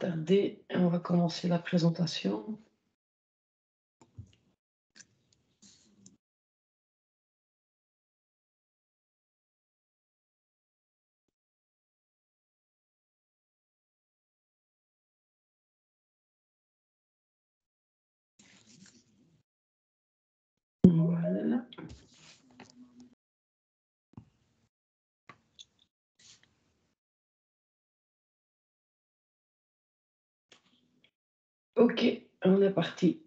tarder, on va commencer la présentation. Voilà. Ok, on est parti.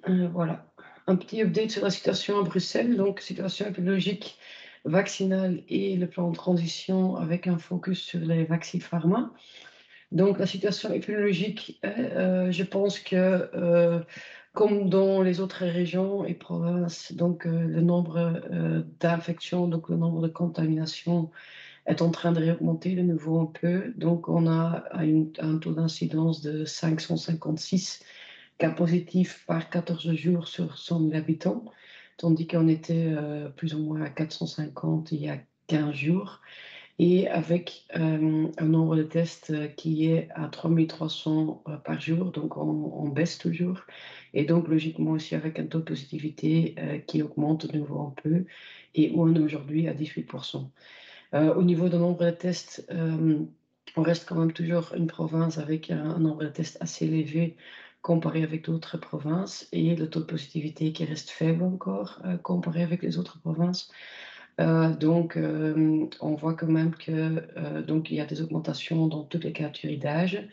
Voilà. Un petit update sur la situation à Bruxelles, donc situation épidémiologique, vaccinale et le plan de transition avec un focus sur les vaccins pharma. Donc la situation épidémiologique, je pense que comme dans les autres régions et provinces, donc le nombre d'infections, donc le nombre de contaminations est en train de réaugmenter de nouveau un peu. Donc on a un taux d'incidence de 556 cas positifs par 14 jours sur 100 000 habitants, tandis qu'on était plus ou moins à 450 il y a 15 jours. Et avec un nombre de tests qui est à 3300 par jour, donc on baisse toujours. Et donc logiquement aussi avec un taux de positivité qui augmente de nouveau un peu et où on est aujourd'hui à 18%. Au niveau du nombre de tests, on reste quand même toujours une province avec un nombre de tests assez élevé comparé avec d'autres provinces et le taux de positivité qui reste faible encore comparé avec les autres provinces. Donc, on voit quand même que donc il y a des augmentations dans toutes les catégories d'âge.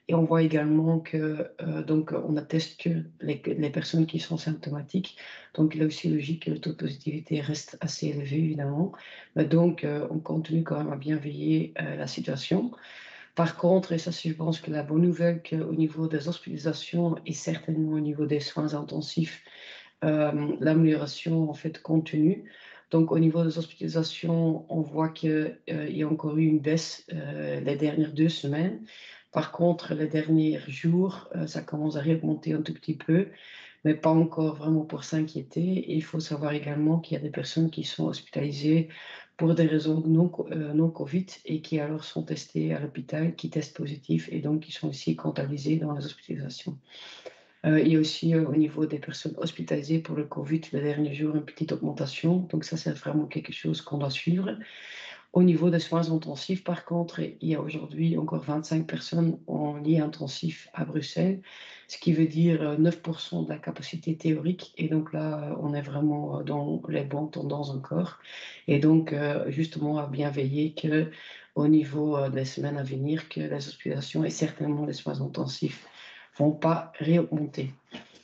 Et on voit également que donc on atteste que les personnes qui sont symptomatiques. Donc, il est aussi logique que le taux de positivité reste assez élevé, évidemment. Mais donc, on continue quand même à bien veiller la situation. Par contre, et ça, je pense que la bonne nouvelle, qu'au niveau des hospitalisations et certainement au niveau des soins intensifs, l'amélioration en fait continue. Donc, au niveau des hospitalisations, on voit qu'il y a encore eu une baisse les dernières 2 semaines. Par contre, les derniers jours, ça commence à remonter un tout petit peu, mais pas encore vraiment pour s'inquiéter. Et il faut savoir également qu'il y a des personnes qui sont hospitalisées pour des raisons non Covid et qui alors sont testées à l'hôpital, qui testent positif et donc qui sont aussi comptabilisées dans les hospitalisations. Il y a aussi au niveau des personnes hospitalisées pour le Covid, les derniers jours, une petite augmentation. Donc ça, c'est vraiment quelque chose qu'on doit suivre. Au niveau des soins intensifs, par contre, il y a aujourd'hui encore 25 personnes en lit intensif à Bruxelles, ce qui veut dire 9% de la capacité théorique. Et donc là, on est vraiment dans les bonnes tendances encore. Et donc, justement, à bien veiller que au niveau des semaines à venir, que les hospitalisations et certainement les soins intensifs vont pas réaugmenter.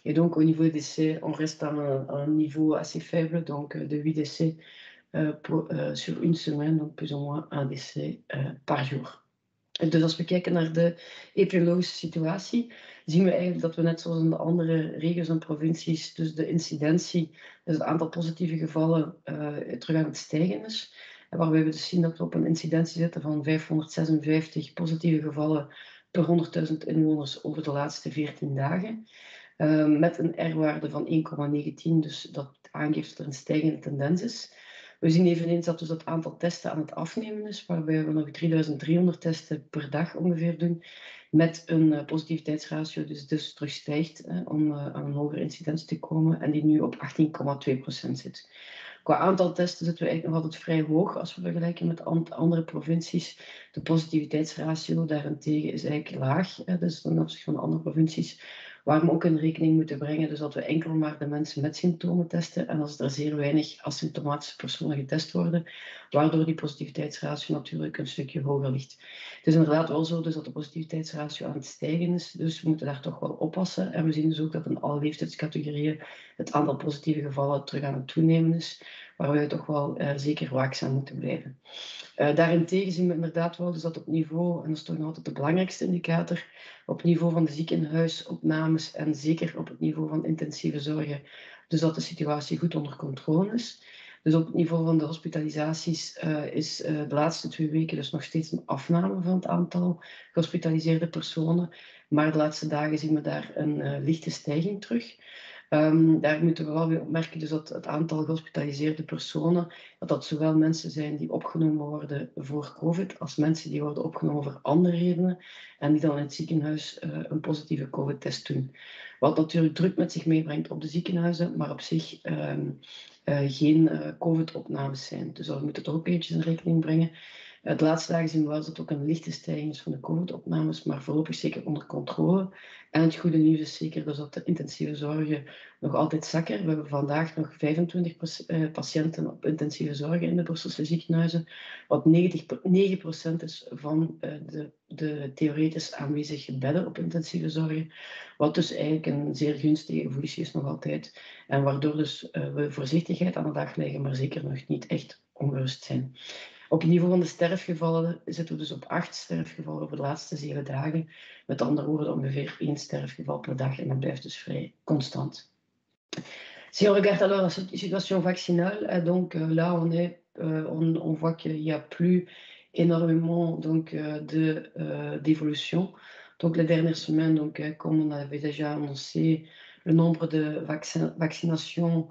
Et donc, au niveau des décès, on reste à un niveau assez faible, donc de 8 décès sur une semaine, donc plus ou moins un décès par jour. Dus als we kijken naar de epidemiologische situatie, zien we eigenlijk dat we net zoals in de andere regio's en provincies, dus de incidentie, dus het aantal positieve gevallen terug aan het stijgen is. En waarbij we dus zien dat we op een incidentie zitten van 556 positieve gevallen per 100.000 inwoners over de laatste 14 dagen. Met een R-waarde van 1,19, dus dat aangeeft dat er een stijgende tendens is. We zien eveneens dat dus het aantal testen aan het afnemen is, waarbij we nog 3300 testen per dag ongeveer doen, met een positiviteitsratio dus terug stijgt om aan een hogere incidentie te komen en die nu op 18,2% zit. Qua aantal testen zitten we eigenlijk nog altijd vrij hoog als we vergelijken met andere provincies. De positiviteitsratio daarentegen is eigenlijk laag, dus ten opzichte van de andere provincies, waar we ook in rekening moeten brengen, dus dat we enkel maar de mensen met symptomen testen en als er zeer weinig asymptomatische personen getest worden, waardoor die positiviteitsratio natuurlijk een stukje hoger ligt. Het is inderdaad wel zo dus dat de positiviteitsratio aan het stijgen is, dus we moeten daar toch wel oppassen. En we zien dus ook dat in alle leeftijdscategorieën het aantal positieve gevallen terug aan het toenemen is, waar we toch wel zeker waakzaam moeten blijven. Daarentegen zien we inderdaad wel dus dat op niveau, en dat is toch nog altijd de belangrijkste indicator, op niveau van de ziekenhuisopnames en zeker op het niveau van intensieve zorgen, dus dat de situatie goed onder controle is. Dus op het niveau van de hospitalisaties is de laatste 2 weken dus nog steeds een afname van het aantal gehospitaliseerde personen, maar de laatste dagen zien we daar een lichte stijging terug. Daar moeten we wel weer opmerken dus dat het aantal gehospitaliseerde personen, dat zowel mensen zijn die opgenomen worden voor COVID, als mensen die worden opgenomen voor andere redenen en die dan in het ziekenhuis een positieve COVID-test doen. Wat natuurlijk druk met zich meebrengt op de ziekenhuizen, maar op zich geen COVID-opnames zijn. Dus we moeten toch ook eventjes in rekening brengen. Het laatste dagen zien we wel dat het ook een lichte stijging is van de COVID-opnames, maar voorlopig zeker onder controle. En het goede nieuws is zeker dus dat de intensieve zorgen nog altijd zakken. We hebben vandaag nog 25 patiënten op intensieve zorgen in de Brusselse ziekenhuizen, wat 9% is van de theoretisch aanwezige bedden op intensieve zorgen, wat dus eigenlijk een zeer gunstige evolutie is nog altijd, en waardoor dus we voorzichtigheid aan de dag leggen, maar zeker nog niet echt ongerust zijn. Op het niveau van de sterfgevallen zitten we dus op 8 sterfgevallen over de laatste 7 dagen. Met andere woorden, ongeveer 1 sterfgeval per dag en dat blijft dus vrij constant. Si on regarde alors la situation vaccinale, donc là on voit qu'il n'y a plus énormément donc, d'évolution. Donc les dernières semaines, donc, comme on avait déjà annoncé, le nombre de vaccinations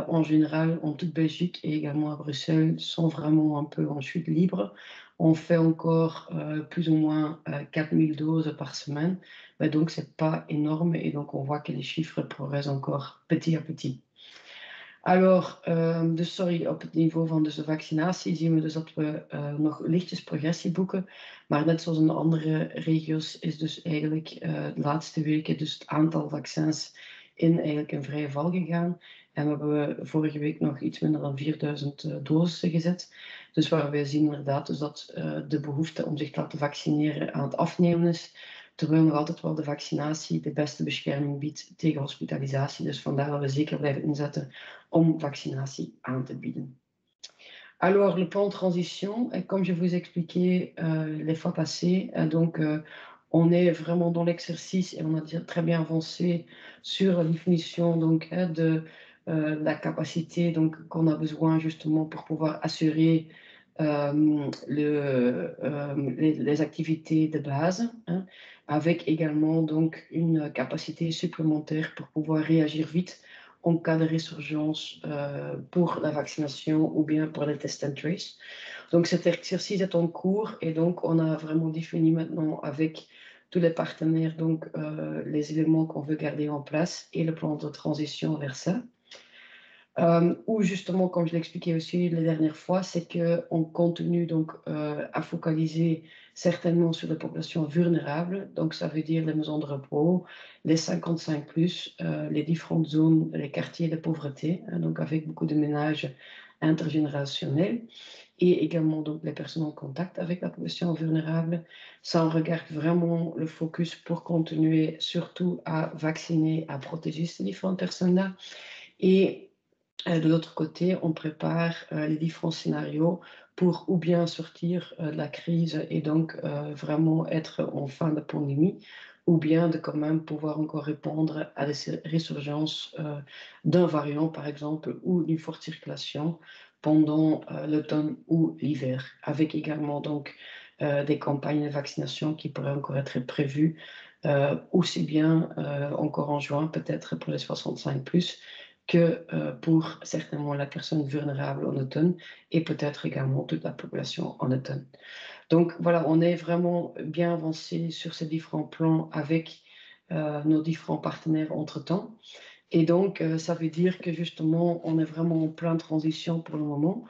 en général en toute Belgique et également à Bruxelles sont vraiment un peu en chute libre. On fait encore plus ou moins 4000 doses par semaine, mais donc c'est pas énorme et donc on voit que les chiffres progressent encore petit à petit. Alors, dus sorry, op het niveau van dus de vaccinatie zien we dus dat we nog lichtjes progressie boeken, maar net zoals in de andere regio's is dus eigenlijk de laatste weken dus het aantal vaccins in eigenlijk een vrije val gegaan. En we hebben vorige week nog iets minder dan 4000 doses gezet. Dus waar we zien inderdaad dus dat de behoefte om zich te laten vaccineren aan het afnemen is, terwijl nog altijd wel de vaccinatie de beste bescherming biedt tegen hospitalisatie. Dus vandaar dat we zeker blijven inzetten om vaccinatie aan te bieden. Alors, le plan de transition, comme je vous expliquais les fois passées, donc on est vraiment dans l'exercice et on a déjà très bien avancé sur la définition donc, de la capacité donc, qu'on a besoin justement pour pouvoir assurer les activités de base, hein, avec également donc une capacité supplémentaire pour pouvoir réagir vite en cas de résurgence pour la vaccination ou bien pour les test and trace. Donc cet exercice est en cours et donc on a vraiment défini maintenant avec tous les partenaires donc, les éléments qu'on veut garder en place et le plan de transition vers ça. Ou justement, comme je l'expliquais aussi la dernière fois, c'est qu'on continue donc à focaliser certainement sur les populations vulnérables. Donc ça veut dire les maisons de repos, les 55+, les différentes zones, les quartiers de pauvreté, hein, donc avec beaucoup de ménages intergénérationnels, et également donc les personnes en contact avec la population vulnérable. Ça, on regarde vraiment le focus pour continuer surtout à vacciner, à protéger ces différentes personnes-là. Et de l'autre côté, on prépare les différents scénarios pour ou bien sortir de la crise et donc vraiment être en fin de pandémie, ou bien de quand même pouvoir encore répondre à des résurgences d'un variant, par exemple, ou d'une forte circulation pendant l'automne ou l'hiver, avec également donc des campagnes de vaccination qui pourraient encore être prévues, aussi bien encore en juin, peut-être pour les 65+, que pour certainement la personne vulnérable en automne et peut-être également toute la population en automne. Donc voilà, on est vraiment bien avancé sur ces différents plans avec nos différents partenaires entre-temps. Et donc, ça veut dire que justement, on est vraiment en pleine transition pour le moment.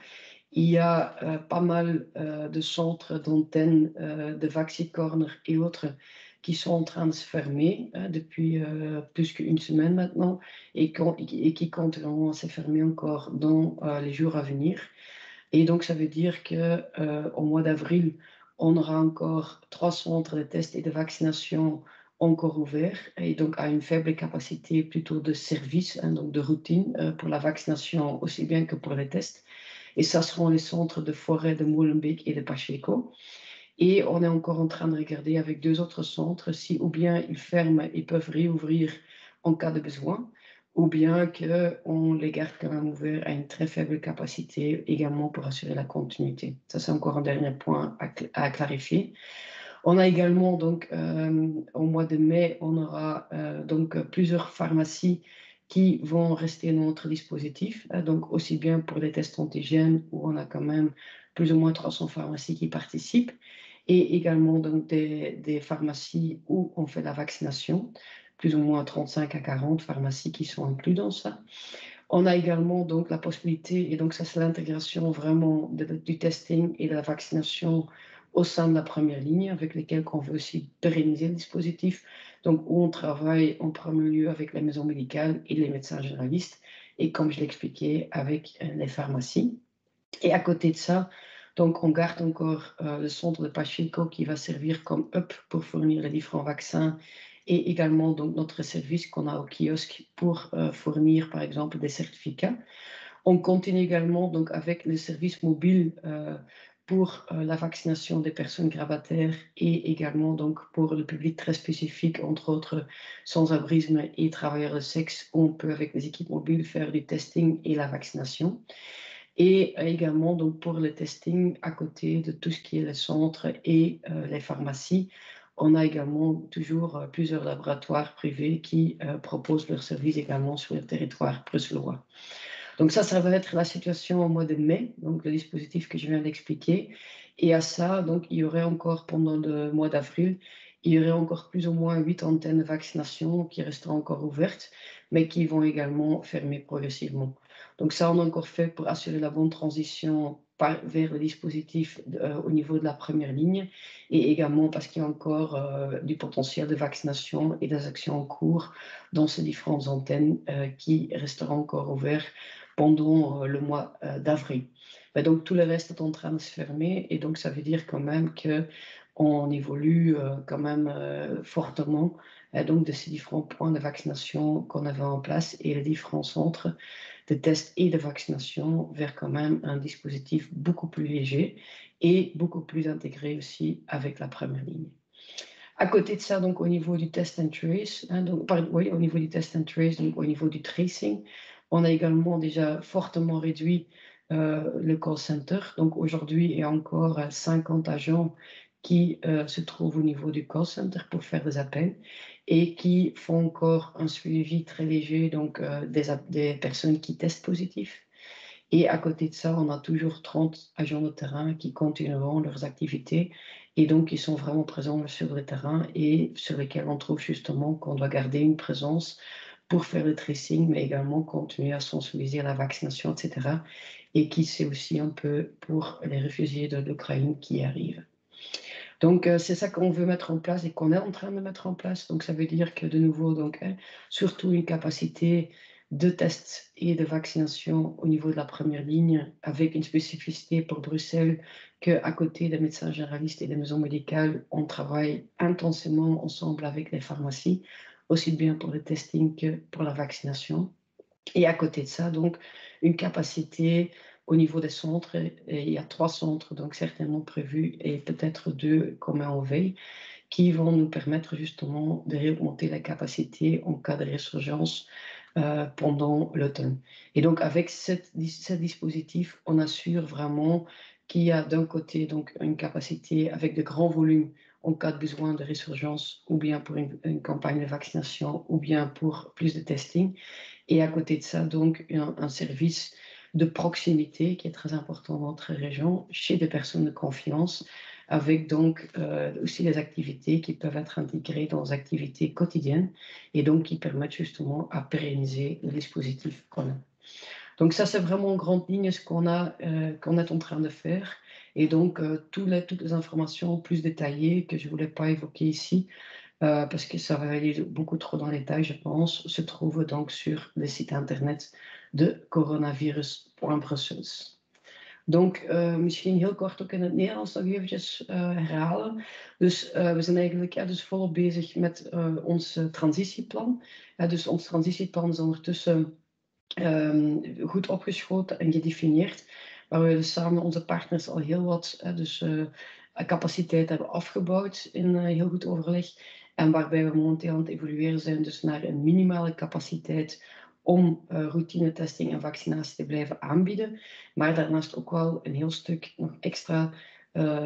Il y a pas mal de centres d'antennes, de Vaxicorner et autres qui sont en train de se fermer depuis plus qu'une semaine maintenant et qui continueront à se fermer encore dans les jours à venir. Et donc, ça veut dire qu'au mois d'avril, on aura encore 3 centres de tests et de vaccination encore ouverts et donc à une faible capacité plutôt de service, hein, donc de routine pour la vaccination aussi bien que pour les tests. Et ça seront les centres de Forêt, de Molenbeek et de Pacheco. Et on est encore en train de regarder avec 2 autres centres si ou bien ils ferment et peuvent réouvrir en cas de besoin, ou bien qu'on les garde quand même ouverts à une très faible capacité également pour assurer la continuité. Ça, c'est encore un dernier point à clarifier. On a également donc au mois de mai, on aura donc plusieurs pharmacies qui vont rester dans notre dispositif, donc aussi bien pour les tests antigènes, où on a quand même plus ou moins 300 pharmacies qui participent, et également donc des pharmacies où on fait la vaccination, plus ou moins 35 à 40 pharmacies qui sont inclus dans ça. On a également donc la possibilité, et donc ça c'est l'intégration vraiment du testing et de la vaccination au sein de la première ligne, avec lesquels on veut aussi pérenniser le dispositif, donc où on travaille en premier lieu avec les maisons médicales et les médecins généralistes, et comme je l'expliquais, avec les pharmacies. Et à côté de ça, donc on garde encore le centre de Pacheco qui va servir comme hub pour fournir les différents vaccins et également donc notre service qu'on a au kiosque pour fournir par exemple des certificats. On continue également donc avec le service mobile pour la vaccination des personnes gravataires et également donc pour le public très spécifique, entre autres sans-abrisme et travailleurs de sexe, où on peut avec les équipes mobiles faire du testing et la vaccination. Et également donc pour le testing à côté de tout ce qui est le centre et les pharmacies. On a également toujours plusieurs laboratoires privés qui proposent leurs services également sur le territoire bruxellois. Donc ça va être la situation au mois de mai, donc le dispositif que je viens d'expliquer. Et à ça, donc, il y aurait encore pendant le mois d'avril, il y aurait encore plus ou moins 8 antennes de vaccination qui resteront encore ouvertes, mais qui vont également fermer progressivement. Donc ça, on a encore fait pour assurer la bonne transition vers le dispositif au niveau de la première ligne, et également parce qu'il y a encore du potentiel de vaccination et des actions en cours dans ces différentes antennes qui resteront encore ouvertes pendant le mois d'avril. Mais donc tout le reste est en train de se fermer et donc ça veut dire quand même qu'on évolue quand même fortement donc de ces différents points de vaccination qu'on avait en place et les différents centres de tests et de vaccination vers quand même un dispositif beaucoup plus léger et beaucoup plus intégré aussi avec la première ligne. À côté de ça, donc au niveau du test and trace, oui, au niveau du test and trace, donc au niveau du tracing, on a également déjà fortement réduit le call center. Donc aujourd'hui, il y a encore 50 agents qui se trouvent au niveau du call center pour faire des appels et qui font encore un suivi très léger donc, des personnes qui testent positif. Et à côté de ça, on a toujours 30 agents de terrain qui continueront leurs activités et donc ils sont vraiment présents sur le terrain et sur lesquels on trouve justement qu'on doit garder une présence pour faire le tracing, mais également continuer à sensibiliser à la vaccination, etc. Et qui c'est aussi un peu pour les réfugiés de l'Ukraine qui arrivent. Donc c'est ça qu'on veut mettre en place et qu'on est en train de mettre en place. Donc ça veut dire que de nouveau, donc, surtout une capacité de tests et de vaccination au niveau de la première ligne, avec une spécificité pour Bruxelles qu'à côté des médecins généralistes et des maisons médicales, on travaille intensément ensemble avec les pharmacies, aussi bien pour le testing que pour la vaccination. Et à côté de ça, donc, une capacité au niveau des centres, et il y a 3 centres, donc certainement prévus, et peut-être 2 qu'on met en veille, qui vont nous permettre justement de remonter la capacité en cas de résurgence pendant l'automne. Et donc, avec ce dispositif, on assure vraiment qu'il y a d'un côté donc une capacité avec de grands volumes en cas de besoin de résurgence, ou bien pour une campagne de vaccination, ou bien pour plus de testing. Et à côté de ça, donc, un service de proximité qui est très important dans notre région, chez des personnes de confiance, avec donc aussi des activités qui peuvent être intégrées dans les activités quotidiennes et donc qui permettent justement à pérenniser le dispositif qu'on a. Donc ça, c'est vraiment en grande ligne ce qu'on est en train de faire. Et donc, toutes les informations plus détaillées que je ne voulais pas évoquer ici, parce que ça va aller beaucoup trop dans les détails, je pense, se trouvent donc sur le site internet de coronavirus.brussels. Donc, misschien heel kort ook in het Nederlands nog eventjes herhalen. Dus we zijn eigenlijk dus volop bezig met ons transitieplan. Dus ons transitieplan is ondertussen goed opgeschoten en gedefinieerd, waar we dus samen onze partners al heel wat capaciteit hebben afgebouwd in heel goed overleg. En waarbij we momenteel aan het evolueren zijn dus naar een minimale capaciteit om routinetesting en vaccinatie te blijven aanbieden. Maar daarnaast ook wel een heel stuk nog extra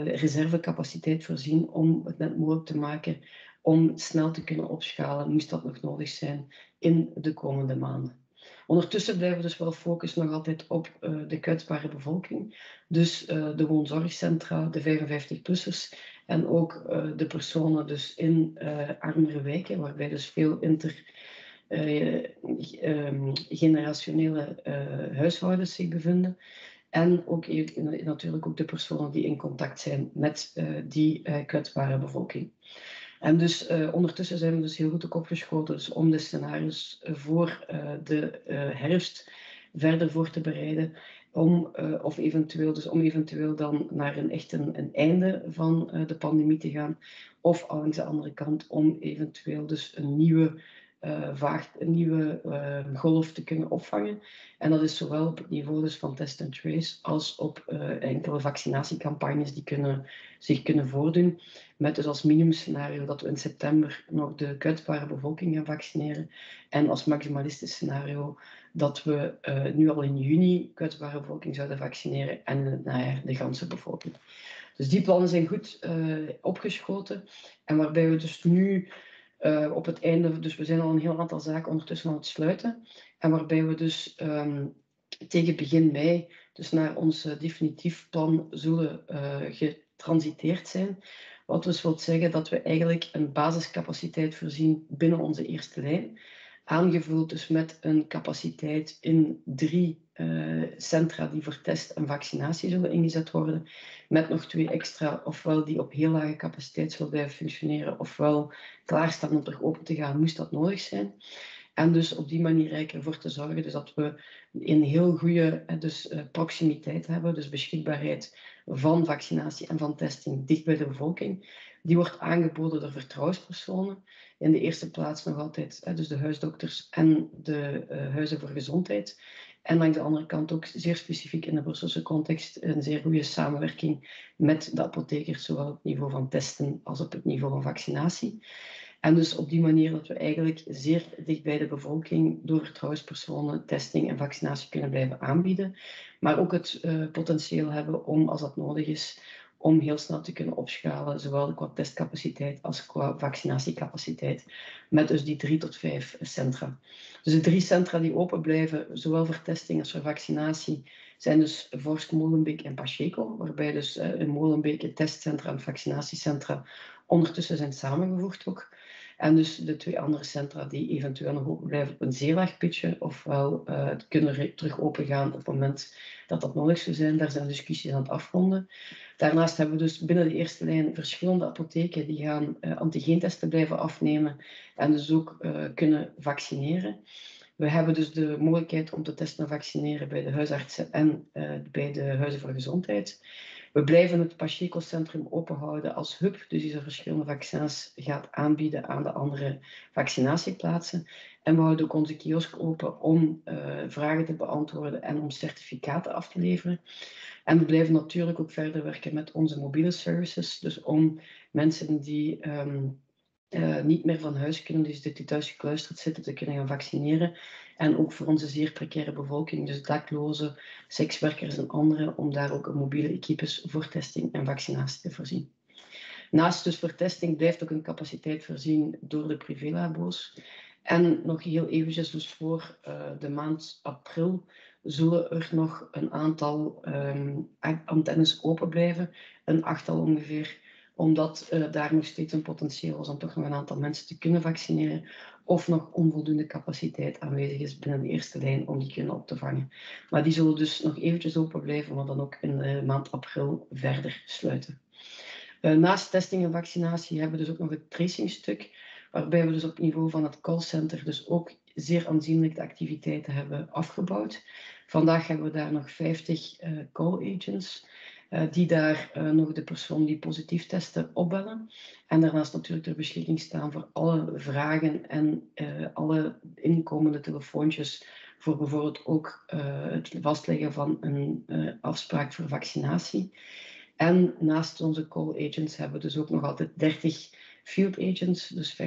reservecapaciteit voorzien om het net mogelijk te maken om snel te kunnen opschalen, moest dat nog nodig zijn, in de komende maanden. Ondertussen blijven we dus wel focussen nog altijd op de kwetsbare bevolking. Dus de woonzorgcentra, de 55-plussers en ook de personen dus in armere wijken, waarbij dus veel intergenerationele huishoudens zich bevinden. En ook natuurlijk ook de personen die in contact zijn met die kwetsbare bevolking. En dus ondertussen zijn we dus heel goed ook opgeschoten dus om de scenario's voor de herfst verder voor te bereiden. Om eventueel dan naar een einde van de pandemie te gaan. Of langs de andere kant om eventueel dus een nieuwe golf te kunnen opvangen. En dat is zowel op het niveau dus van test and trace als op enkele vaccinatiecampagnes die zich kunnen voordoen. Met dus als minimumscenario dat we in september nog de kwetsbare bevolking gaan vaccineren. En als maximalistisch scenario dat we nu al in juni kwetsbare bevolking zouden vaccineren en in het najaar de ganse bevolking. Dus die plannen zijn goed opgeschoten. En waarbij we dus nu op het einde, dus we zijn al een heel aantal zaken ondertussen aan het sluiten. En waarbij we dus tegen begin mei dus naar ons definitief plan zullen getransiteerd zijn. Wat dus wil zeggen dat we eigenlijk een basiscapaciteit voorzien binnen onze eerste lijn. Aangevuld dus met een capaciteit in 3 centra die voor test en vaccinatie zullen ingezet worden. Met nog 2 extra, ofwel die op heel lage capaciteit zullen blijven functioneren, ofwel klaarstaan om terug open te gaan, moest dat nodig zijn. En dus op die manier eigenlijk ervoor te zorgen dus dat we een heel goede proximiteit hebben, dus beschikbaarheid van vaccinatie en van testing dicht bij de bevolking. Die wordt aangeboden door vertrouwenspersonen. In de eerste plaats nog altijd dus de huisdokters en de huizen voor gezondheid. En langs de andere kant ook zeer specifiek in de Brusselse context een zeer goede samenwerking met de apothekers, zowel op het niveau van testen als op het niveau van vaccinatie. En dus op die manier dat we eigenlijk zeer dicht bij de bevolking door vertrouwenspersonen testing en vaccinatie kunnen blijven aanbieden. Maar ook het potentieel hebben om, als dat nodig is, om heel snel te kunnen opschalen, zowel qua testcapaciteit als qua vaccinatiecapaciteit, met dus die 3 tot 5 centra. Dus de 3 centra die open blijven, zowel voor testing als voor vaccinatie, zijn dus Vorst, Molenbeek en Pacheco, waarbij dus in Molenbeek het testcentra en vaccinatiecentra ondertussen zijn samengevoegd ook. En dus de 2 andere centra die eventueel nog open blijven op een zeer laag pitje, ofwel kunnen terug open gaan op het moment dat dat nodig zou zijn. Daar zijn discussies aan het afronden. Daarnaast hebben we dus binnen de eerste lijn verschillende apotheken die gaan antigeentesten blijven afnemen en dus ook kunnen vaccineren. We hebben dus de mogelijkheid om te testen en vaccineren bij de huisartsen en bij de huizen voor gezondheid. We blijven het Pacheco-centrum openhouden als hub, dus die er verschillende vaccins gaat aanbieden aan de andere vaccinatieplaatsen. En we houden ook onze kiosk open om vragen te beantwoorden en om certificaten af te leveren. En we blijven natuurlijk ook verder werken met onze mobiele services, dus om mensen die niet meer van huis kunnen, dus die thuis gekluisterd zitten, te kunnen gaan vaccineren. En ook voor onze zeer precaire bevolking, dus daklozen, sekswerkers en anderen, om daar ook een mobiele equipes voor testing en vaccinatie te voorzien. Naast dus voor testing blijft ook een capaciteit voorzien door de privélabo's. En nog heel eventjes dus voor de maand april zullen er nog een aantal antennes open blijven, een 8-tal ongeveer, omdat daar nog steeds een potentieel is om toch nog een aantal mensen te kunnen vaccineren of nog onvoldoende capaciteit aanwezig is binnen de eerste lijn om die kunnen op te vangen. Maar die zullen dus nog eventjes open blijven, maar dan ook in de maand april verder sluiten. Naast testing en vaccinatie hebben we dus ook nog het tracingstuk, waarbij we dus op het niveau van het callcenter dus ook zeer aanzienlijk de activiteiten hebben afgebouwd. Vandaag hebben we daar nog 50 call agents die daar nog de persoon die positief testen opbellen. En daarnaast natuurlijk ter beschikking staan voor alle vragen en alle inkomende telefoontjes voor bijvoorbeeld ook het vastleggen van een afspraak voor vaccinatie. En naast onze call agents hebben we dus ook nog altijd 30 field agents, dus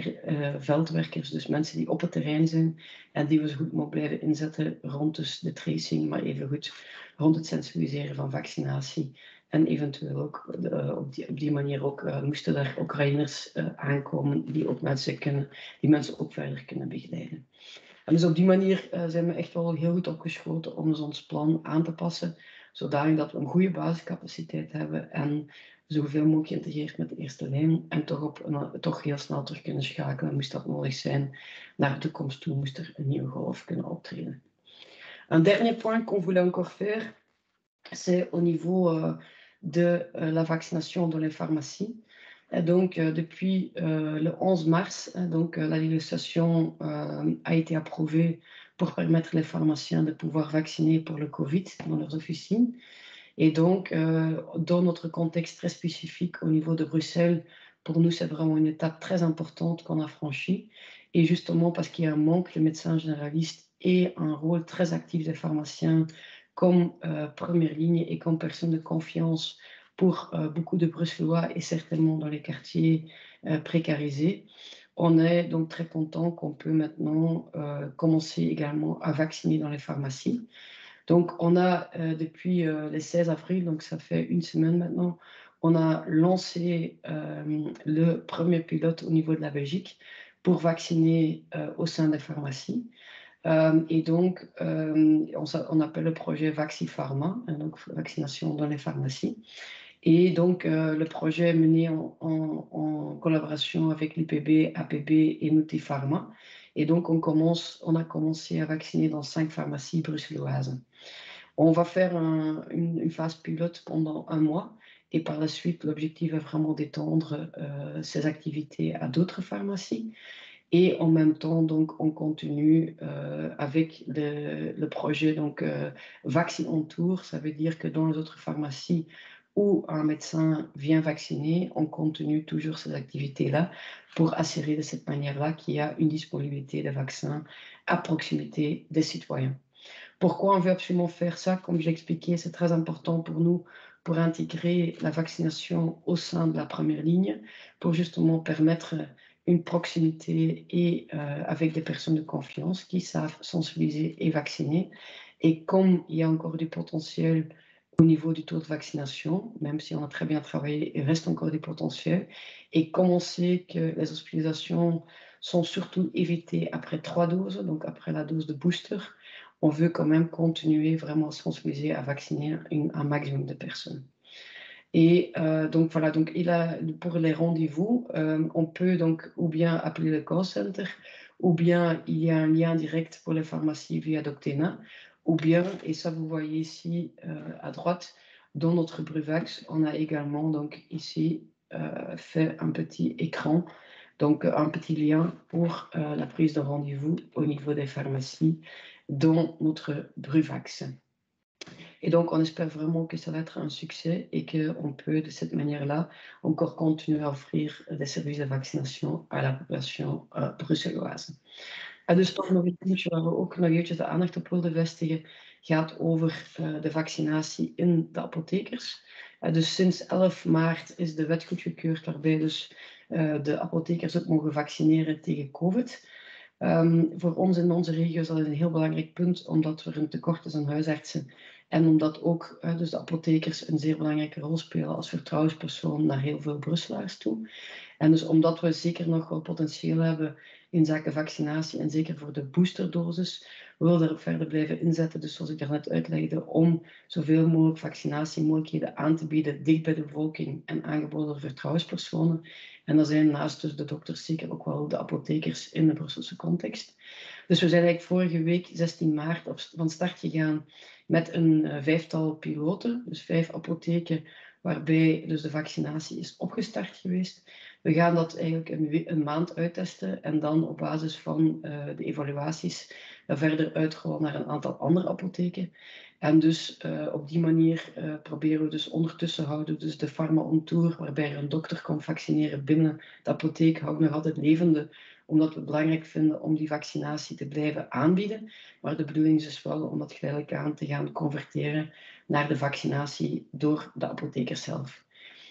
veldwerkers, dus mensen die op het terrein zijn en die we zo goed mogelijk blijven inzetten rond dus de tracing, maar evengoed rond het sensibiliseren van vaccinatie. En eventueel ook op die manier ook moesten daar Oekraïners aankomen die ook mensen ook verder kunnen begeleiden. En dus op die manier zijn we echt wel heel goed opgeschoten om dus ons plan aan te passen, zodanig dat we een goede basiscapaciteit hebben en zoveel mogelijk geïntegreerd met de eerste lijn en toch heel snel terug kunnen schakelen, moest dat nodig zijn, naar de toekomst toe, moest er een nieuwe golf kunnen optreden. Un dernier point qu'on voulait encore faire, c'est au niveau de la vaccination dans les pharmacies. Et donc, depuis le 11 mars, donc, la législation a été approuvée pour permettre les pharmaciens de pouvoir vacciner pour le Covid dans leurs officines. Et donc, dans notre contexte très spécifique au niveau de Bruxelles, pour nous, c'est vraiment une étape très importante qu'on a franchie. Et justement, parce qu'il y a un manque de médecins généralistes et un rôle très actif des pharmaciens comme première ligne et comme personne de confiance pour beaucoup de Bruxellois et certainement dans les quartiers précarisés. On est donc très content qu'on peut maintenant commencer également à vacciner dans les pharmacies. Donc, on a depuis le 16 avril, donc ça fait une semaine maintenant, on a lancé le premier pilote au niveau de la Belgique pour vacciner au sein des pharmacies. Et donc, on appelle le projet VaxiPharma, donc vaccination dans les pharmacies. Et donc, le projet est mené en collaboration avec l'IPB, APB et Nutri-Pharma. Et donc, on a commencé à vacciner dans 5 pharmacies bruxelloises. On va faire une phase pilote pendant 1 mois. Et par la suite, l'objectif est vraiment d'étendre ces activités à d'autres pharmacies. Et en même temps, donc, on continue avec le projet donc, Vaccine en Tour. Ça veut dire que dans les autres pharmacies où un médecin vient vacciner, on continue toujours ces activités-là pour assurer de cette manière-là qu'il y a une disponibilité de vaccins à proximité des citoyens. Pourquoi on veut absolument faire ça? Comme j'ai expliqué, c'est très important pour nous pour intégrer la vaccination au sein de la première ligne, pour justement permettre une proximité et avec des personnes de confiance qui savent sensibiliser et vacciner. Et comme il y a encore du potentiel au niveau du taux de vaccination, même si on a très bien travaillé, il reste encore du potentiel. Et comme on sait que les hospitalisations sont surtout évitées après 3 doses, donc après la dose de booster, on veut quand même continuer vraiment à sensibiliser, à vacciner un maximum de personnes. Et donc voilà, donc pour les rendez-vous, on peut donc ou bien appeler le call center, ou bien il y a un lien direct pour les pharmacies via Doctena, ou bien, et ça vous voyez ici à droite, dans notre Bruvax, on a également donc ici fait un petit écran, donc un petit lien pour la prise de rendez-vous au niveau des pharmacies dans notre Bruvax. Et donc, on espère vraiment que ça va être un succès et qu'on peut, de cette manière-là, encore continuer à offrir des services de vaccination à la population bruxelloise. En dus toch nog een puntje waar we ook nog eventjes de aandacht op wilden vestigen, gaat over de vaccinatie in de apothekers. Dus sinds 11 maart is de wet goedgekeurd waarbij dus de apothekers ook mogen vaccineren tegen COVID. Voor ons in onze regio is dat een heel belangrijk punt, omdat er een tekort is aan huisartsen en omdat ook dus de apothekers een zeer belangrijke rol spelen als vertrouwenspersoon naar heel veel Brusselaars toe. En dus omdat we zeker nog wel potentieel hebben in zaken vaccinatie en zeker voor de boosterdosis, we willen erop verder blijven inzetten. Dus zoals ik daarnet uitlegde, om zoveel mogelijk vaccinatiemogelijkheden aan te bieden dicht bij de bevolking en aangeboden door vertrouwenspersonen. En dat zijn naast dus de dokters zeker ook wel de apothekers in de Brusselse context. Dus we zijn eigenlijk vorige week, 16 maart, van start gegaan met een 5-tal piloten, dus 5 apotheken, waarbij dus de vaccinatie is opgestart geweest. We gaan dat eigenlijk een maand uittesten en dan op basis van de evaluaties verder uitrollen naar een aantal andere apotheken. En dus op die manier proberen we dus ondertussen houden dus de Pharma on Tour, waarbij er een dokter komt vaccineren binnen de apotheek, houden we nog altijd levende, omdat we het belangrijk vinden om die vaccinatie te blijven aanbieden. Maar de bedoeling is dus wel om dat geleidelijk aan te gaan converteren naar de vaccinatie door de apotheker zelf.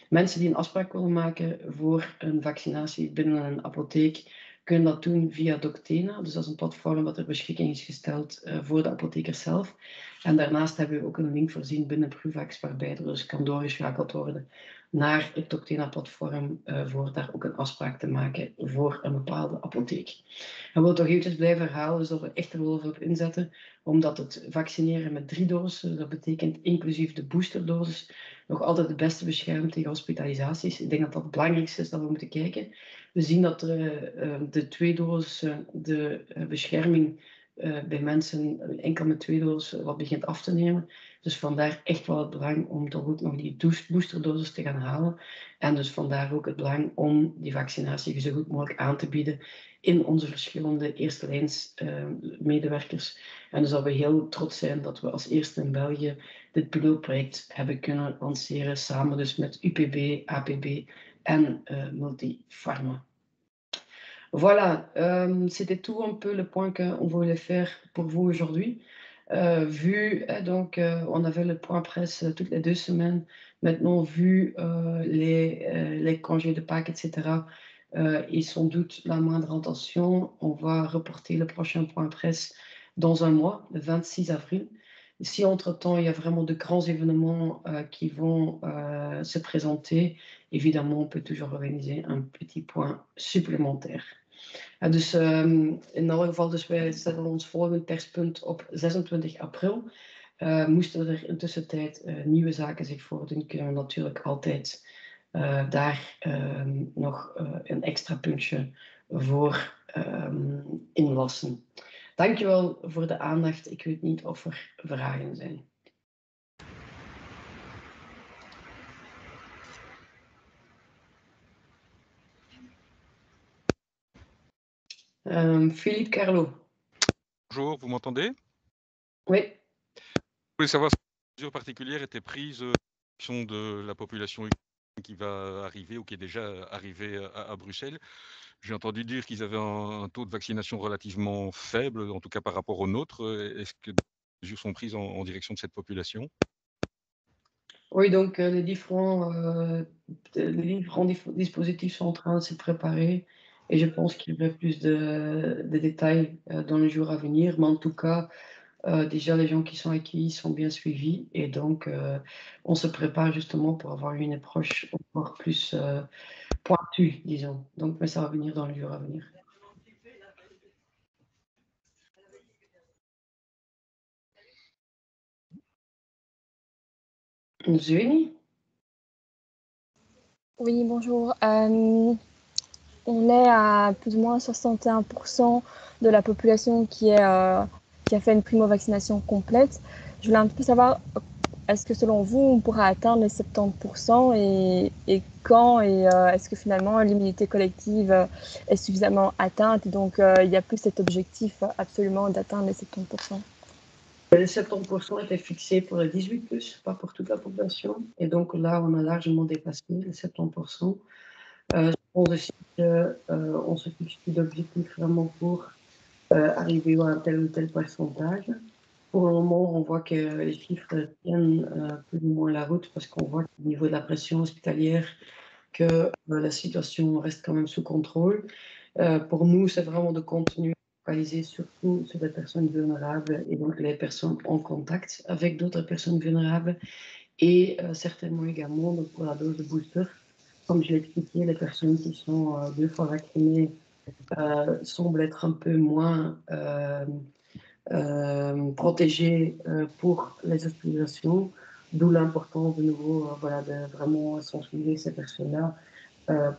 Mensen die een afspraak willen maken voor een vaccinatie binnen een apotheek, kunnen dat doen via Doctena. Dus dat is een platform dat ter beschikking is gesteld voor de apotheker zelf. En daarnaast hebben we ook een link voorzien binnen Bruvax, waarbij er dus kan doorgeschakeld worden naar het Doctena-platform voor daar ook een afspraak te maken voor een bepaalde apotheek. Ik wil toch eventjes blijven herhalen, dus dat we echt er wel voor op inzetten, omdat het vaccineren met 3 doses, dat betekent inclusief de boosterdosis, nog altijd het beste beschermt tegen hospitalisaties. Ik denk dat dat het belangrijkste is dat we moeten kijken. We zien dat de 2 doses, de bescherming bij mensen enkel met 2 doses wat begint af te nemen. Dus vandaar echt wel het belang om toch ook nog die boosterdosis te gaan halen. En dus vandaar ook het belang om die vaccinatie zo goed mogelijk aan te bieden in onze verschillende eerste lijns medewerkers. En dus dat we heel trots zijn dat we als eerste in België dit pilootproject hebben kunnen lanceren, samen dus met UPB, APB en Multipharma. Voilà, c'était tout un peu le point qu'on voulait faire pour vous aujourd'hui. On avait le point presse toutes les 2 semaines. Maintenant, vu les congés de Pâques, etc., et sans doute la moindre intention, on va reporter le prochain point presse dans un mois, le 26 avril. Si entre-temps, il y a vraiment de grands événements qui vont se présenter, évidemment, on peut toujours organiser un petit point supplémentaire. Dus in alle geval, dus wij stellen ons volgende perspunt op 26 april. Moesten er in tussentijd nieuwe zaken zich voordoen, kunnen we natuurlijk altijd daar nog een extra puntje voor inlassen. Dankjewel voor de aandacht. Ik weet niet of er vragen zijn. Philippe Carlo. Bonjour, vous m'entendez? Oui. Je voulais savoir si des mesures particulières étaient prises en fonction de la population qui va arriver ou qui est déjà arrivée à Bruxelles. J'ai entendu dire qu'ils avaient un taux de vaccination relativement faible, en tout cas par rapport aux nôtres. Est-ce que des mesures sont prises en direction de cette population? Oui, donc les différents dispositifs sont en train de se préparer et je pense qu'il y aura plus de détails dans les jours à venir. Mais en tout cas, déjà les gens qui sont accueillis sont bien suivis et donc on se prépare justement pour avoir une approche encore plus pointue, disons. Donc, mais ça va venir dans les jours à venir. Zwini? Oui, bonjour. On est à plus ou moins 61% de la population qui a fait une primo-vaccination complète. Je voulais un petit peu savoir, est-ce que selon vous, on pourra atteindre les 70% et quand, et est-ce que finalement l'immunité collective est suffisamment atteinte et donc il n'y a plus cet objectif absolument d'atteindre les 70%? Les 70% étaient fixés pour les 18+, pas pour toute la population. Et donc là, on a largement dépassé les 70%. Je pense aussi qu'on se fixe plus d'objectifs vraiment pour arriver à un tel ou tel pourcentage. Pour le moment, on voit que les chiffres tiennent plus ou moins la route parce qu'on voit qu'au niveau de la pression hospitalière, que la situation reste quand même sous contrôle. Pour nous, c'est vraiment de continuer focaliser surtout sur les personnes vulnérables et donc les personnes en contact avec d'autres personnes vulnérables et certainement également donc pour la dose de booster. Comme je l'ai expliqué, les personnes qui sont 2 fois vaccinées semblent être un peu moins protégées pour les hospitalisations, d'où l'importance de nouveau voilà, de vraiment sensibiliser ces personnes-là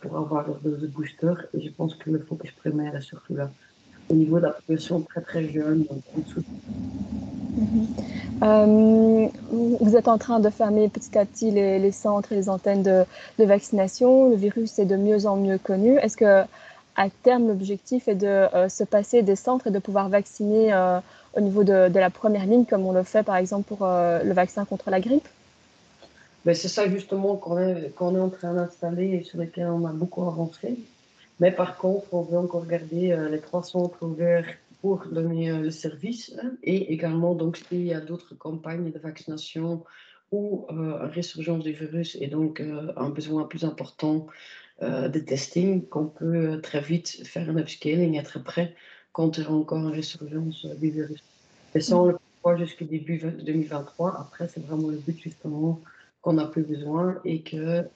pour avoir leur dose de booster. Et je pense que le focus primaire est surtout là. Au niveau de la population très très jeune, donc en dessous. Vous êtes en train de fermer petit à petit les centres et les antennes de vaccination. Le virus est de mieux en mieux connu. Est-ce que à terme, l'objectif est de se passer des centres et de pouvoir vacciner au niveau de la première ligne, comme on le fait par exemple pour le vaccin contre la grippe? Ben, c'est ça justement qu'on est en train d'installer et sur lesquels on a beaucoup avancé. Mais par contre, on veut encore garder les 3 centres ouverts pour donner le service et également, donc, s'il y a d'autres campagnes de vaccination ou une résurgence du virus et donc un besoin plus important de testing, qu'on peut très vite faire un upscaling et être prêt quand il y aura encore une résurgence du virus. Et ça, on le prévoit jusqu'au début 2023. Après, c'est vraiment le but justement qu'on n'a plus besoin et que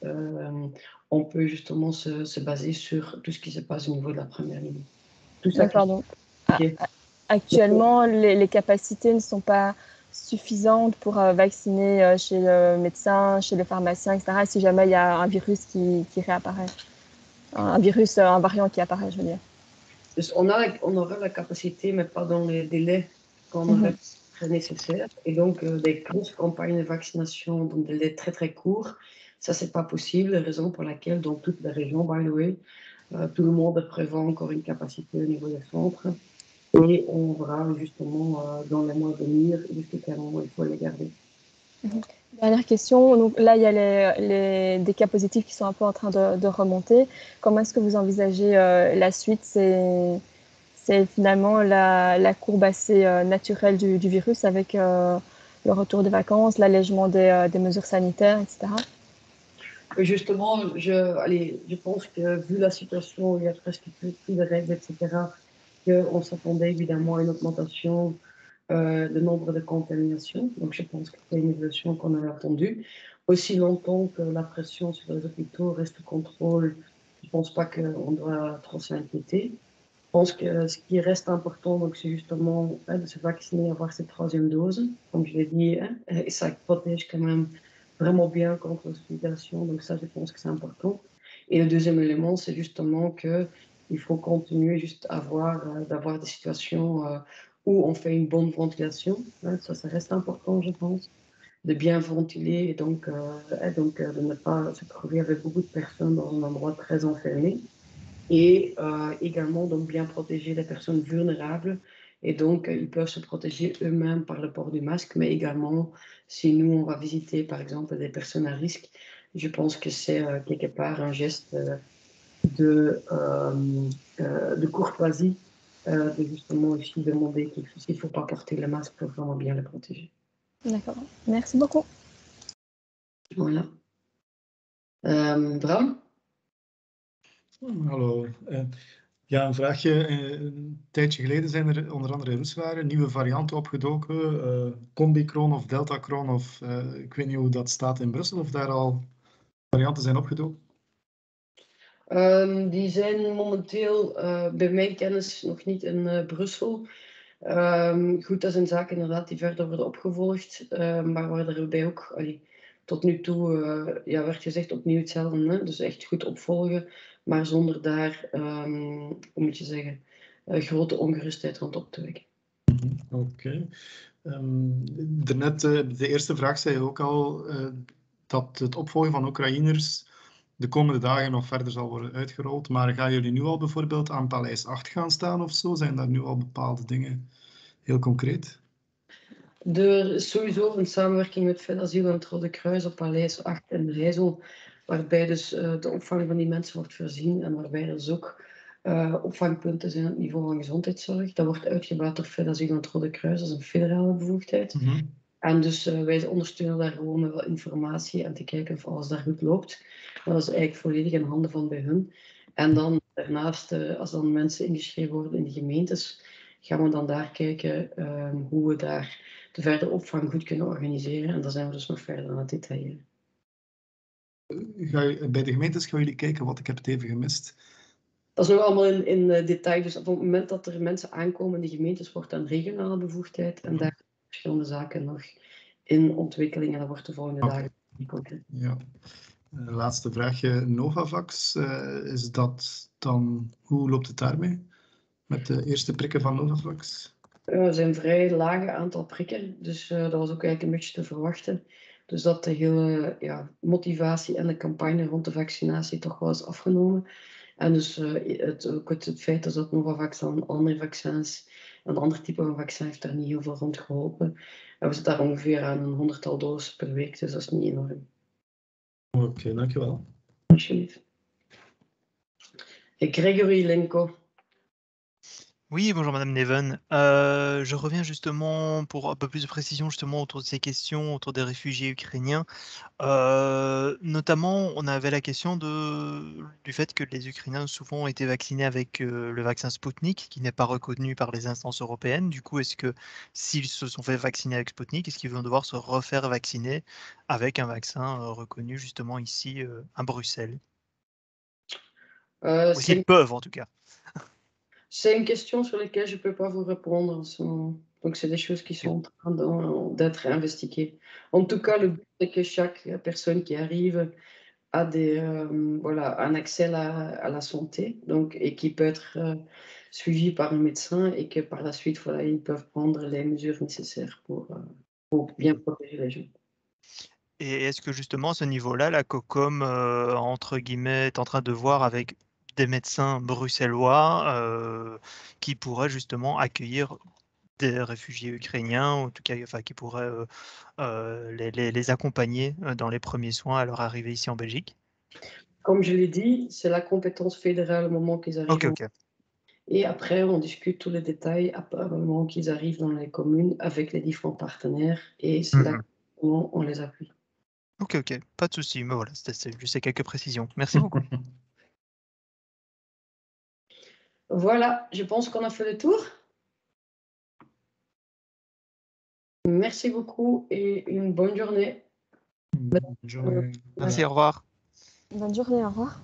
on peut justement se baser sur tout ce qui se passe au niveau de la première ligne. Tout ça D'accord, donc qui- actuellement, les capacités ne sont pas suffisantes pour vacciner chez le médecin, chez le pharmacien, etc., si jamais il y a un virus qui réapparaît. Un virus, un variant qui apparaît, je veux dire. Dus on aura la capacité, mais pas dans les délais qu'on aurait très nécessaire. Et donc, des grosses campagnes de vaccination dans des délais très très courts, ça, c'est pas possible. Raison pour laquelle, dans toutes les régions, by the way, tout le monde prévoit encore une capacité au niveau des centres. Et on verra justement dans les mois à venir jusqu'à quel moment il faut les garder. Dernière question, donc là il y a des cas positifs qui sont un peu en train de remonter. Comment est-ce que vous envisagez la suite? C'est finalement la courbe assez naturelle du virus avec le retour des vacances, l'allègement des mesures sanitaires, etc. Justement, je pense que vu la situation, il y a presque plus de règles, etc., qu'on s'attendait évidemment à une augmentation le nombre de contaminations. Donc, je pense que c'est une évolution qu'on avait attendue. Aussi longtemps que la pression sur les hôpitaux reste sous contrôle, je ne pense pas qu'on doit trop s'inquiéter. Je pense que ce qui reste important, donc, c'est justement de se vacciner, avoir cette troisième dose. Comme je l'ai dit, et ça protège quand même vraiment bien contre l'hospitalisation. Donc, ça, je pense que c'est important. Et le deuxième élément, c'est justement qu'il faut continuer juste d'avoir des situations où on fait une bonne ventilation. Ça reste important, je pense, de bien ventiler et donc, de ne pas se trouver avec beaucoup de personnes dans un endroit très enfermé. Et également, donc, bien protéger les personnes vulnérables. Et donc, ils peuvent se protéger eux-mêmes par le port du masque, mais également, si nous, on va visiter, par exemple, des personnes à risque, je pense que c'est quelque part un geste de courtoisie de justement aussi demander s'il ne faut pas porter le masque pour vraiment bien le protéger. D'accord. Merci beaucoup. Voilà. Bram? Hallo. Ja, een vraagje. Een tijdje geleden zijn er onder andere in Roeselaar nieuwe varianten opgedoken. Combicron of Deltacron of ik weet niet hoe dat staat in Brussel, of daar al varianten zijn opgedoken. Die zijn momenteel bij mijn kennis nog niet in Brussel. Goed, dat zijn zaken inderdaad die verder worden opgevolgd, maar waar daarbij ook tot nu toe werd gezegd opnieuw hetzelfde. Hè? Dus echt goed opvolgen, maar zonder daar, hoe moet je zeggen, grote ongerustheid rond op te wekken. Oké. Daarnet, de eerste vraag zei je ook al dat het opvolgen van Oekraïners de komende dagen nog verder zal worden uitgerold. Maar gaan jullie nu al bijvoorbeeld aan Paleis 8 gaan staan of zo? Zijn daar nu al bepaalde dingen heel concreet? Er is sowieso een samenwerking met Fedasiel en het Rode Kruis op Paleis 8 en Rijssel, waarbij dus de opvang van die mensen wordt voorzien en waarbij er dus ook opvangpunten zijn op het niveau van gezondheidszorg. Dat wordt uitgebouwd door Fedasiel en het Rode Kruis, dat is een federale bevoegdheid. En dus wij ondersteunen daar gewoon met wat informatie en te kijken of alles daar goed loopt. Maar dat is eigenlijk volledig in handen van bij hun. En dan daarnaast, als dan mensen ingeschreven worden in de gemeentes, gaan we dan daar kijken hoe we daar de verdere opvang goed kunnen organiseren. En daar zijn we dus nog verder aan het detailleren. Bij de gemeentes gaan jullie kijken, wat ik heb het even gemist. Dat is nog allemaal in detail. Dus op het moment dat er mensen aankomen in de gemeentes, wordt dan regionale bevoegdheid. En daar zijn verschillende zaken nog in ontwikkeling. En dat wordt de volgende dagen concreet. Ja. Laatste vraagje. Novavax, is dat dan, hoe loopt het daarmee? Met de eerste prikken van Novavax? Er zijn vrij lage aantal prikken, dus dat was ook eigenlijk een beetje te verwachten. Dus dat de hele motivatie en de campagne rond de vaccinatie toch wel is afgenomen. En dus het feit is dat Novavax dan andere vaccins, een ander type van vaccin heeft daar niet heel veel rond geholpen. En we zitten daar ongeveer aan een 100-tal doses per week, dus dat is niet enorm. Oké, dankjewel. Alsjeblieft. Gregory Lenko. Oui, bonjour Madame Neven. Je reviens justement pour un peu plus de précision justement autour de ces questions, autour des réfugiés ukrainiens. Notamment, on avait la question du fait que les Ukrainiens souvent ont été vaccinés avec le vaccin Sputnik, qui n'est pas reconnu par les instances européennes. Du coup, est-ce que s'ils se sont fait vacciner avec Sputnik, est-ce qu'ils vont devoir se refaire vacciner avec un vaccin reconnu justement ici à Bruxelles? Ou est-ce qu'ils peuvent en tout cas? C'est une question sur laquelle je ne peux pas vous répondre en ce moment. Donc, c'est des choses qui sont en train d'être investiguées. En tout cas, le but, c'est que chaque personne qui arrive a voilà, un accès à la santé donc, et qui peut être suivi par un médecin et que par la suite, voilà, ils peuvent prendre les mesures nécessaires pour bien protéger les gens. Et est-ce que justement à ce niveau-là, la COCOM, entre guillemets, est en train de voir avec des médecins bruxellois qui pourraient justement accueillir des réfugiés ukrainiens, ou en tout cas, enfin, qui pourraient les accompagner dans les premiers soins à leur arrivée ici en Belgique? Comme je l'ai dit, c'est la compétence fédérale au moment qu'ils arrivent. Ok. Et après, on discute tous les détails au moment qu'ils arrivent dans les communes avec les différents partenaires et c'est là qu'on les appuie. Ok, pas de souci. Mais voilà, c'était juste quelques précisions. Merci beaucoup. Voilà, je pense qu'on a fait le tour. Merci beaucoup et une bonne journée. Bonne journée. Merci, au revoir. Bonne journée, au revoir.